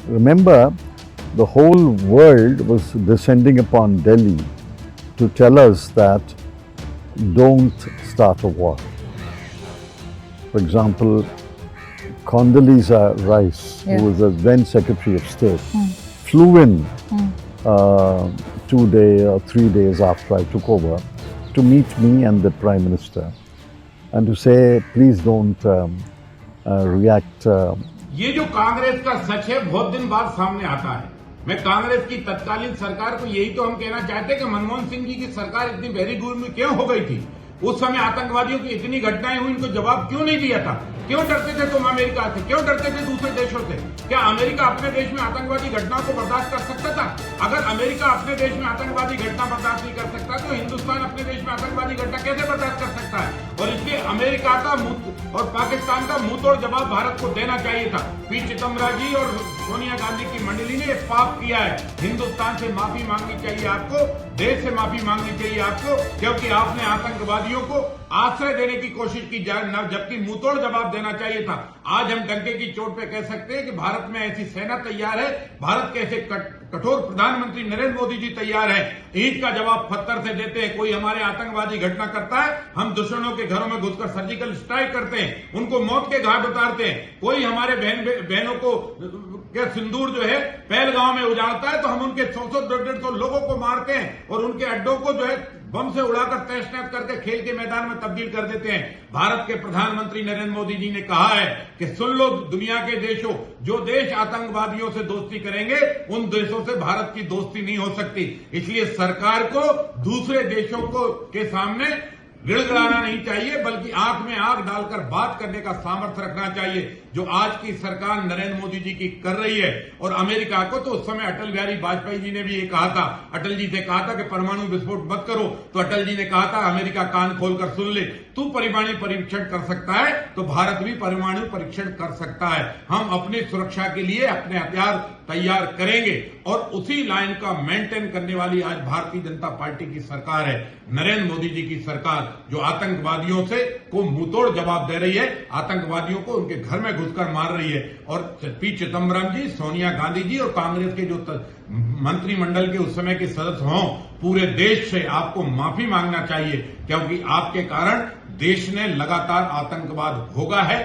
Remember, the whole world was descending upon Delhi to tell us that don't start a war. For example, Condoleezza Rice, who was the then Secretary of State, flew in 2 days or 3 days after I took over to meet me and the Prime Minister and to say, please don't react. ये जो कांग्रेस का सच है बहुत दिन बाद सामने आता है। मैं कांग्रेस की तत्कालीन सरकार को यही तो हम कहना चाहते कि मनमोहन सिंह जी की सरकार इतनी बेरीगुर में क्यों हो गई थी? उस समय आतंकवादियों की इतनी घटनाएं हुई, इनको जवाब क्यों नहीं दिया था? क्यों डरते थे तुम अमेरिका से? क्यों डरते थे दूसरे देशों से? क्या अमेरिका अपने देश में आतंकवादी घटनाओं को बर्दाश्त कर सकता था? अगर अमेरिका अपने देश में आतंकवादी घटना बर्दाश्त नहीं कर सकता तो हिंदुस्तान अपने देश में आतंकवादी घटना कैसे बर्दाश्त कर सकता है? और इसलिए अमेरिका का और पाकिस्तान का मुंहतोड़ जवाब भारत को देना चाहिए था। पी चिदम्बरम जी और सोनिया गांधी की मंडली ने पाप किया है। हिंदुस्तान से माफी मांगनी चाहिए आपको, देश से माफी मांगनी चाहिए आपको, क्योंकि आपने आतंकवादियों को आश्रय देने की कोशिश की, जबकि मुंहतोड़ जवाब देना चाहिए था। आज हम डंके की चोट पे कह सकते हैं कि भारत में ऐसी सेना तैयार है, भारत के ऐसे कठोर प्रधानमंत्री नरेंद्र मोदी जी तैयार है। ईंट का जवाब पत्थर से देते हैं। कोई हमारे आतंकवादी घटना करता है, हम दुश्मनों के घरों में घुसकर सर्जिकल स्ट्राइक करते हैं, उनको मौत के घाट उतारते हैं। कोई हमारे बहनों को के सिंदूर जो है पहलगांव में उजाड़ता है तो हम उनके 100-150 लोगों को मारते हैं और उनके अड्डों को जो है बम से उड़ाकर तहस नहस करके खेल के मैदान में तब्दील कर देते हैं। भारत के प्रधानमंत्री नरेंद्र मोदी जी ने कहा है कि सुन लो दुनिया के देशों, जो देश आतंकवादियों से दोस्ती करेंगे उन देशों से भारत की दोस्ती नहीं हो सकती। इसलिए सरकार को दूसरे देशों के सामने गिड़गिड़ाना नहीं चाहिए, बल्कि आंख में आंख डालकर बात करने का सामर्थ्य रखना चाहिए, जो आज की सरकार नरेंद्र मोदी जी की कर रही है। और अमेरिका को तो उस समय अटल बिहारी वाजपेयी जी ने भी ये कहा था, अटल जी से कहा था कि परमाणु विस्फोट मत करो, तो अटल जी ने कहा था अमेरिका कान खोलकर सुन ले, तू परमाणु परीक्षण कर सकता है तो भारत भी परमाणु परीक्षण कर सकता है। हम अपनी सुरक्षा के लिए अपने हथियार तैयार करेंगे और उसी लाइन का मेंटेन करने वाली आज भारतीय जनता पार्टी की सरकार है, नरेंद्र मोदी जी की सरकार, जो आतंकवादियों से को मुंहतोड़ जवाब दे रही है, आतंकवादियों को उनके घर में घुसकर मार रही है। और पी चिदम्बरम जी, सोनिया गांधी जी और कांग्रेस के जो मंत्रिमंडल के उस समय के सदस्य हों, पूरे देश से आपको माफी मांगना चाहिए, क्योंकि आपके कारण देश ने लगातार आतंकवाद भोगा है।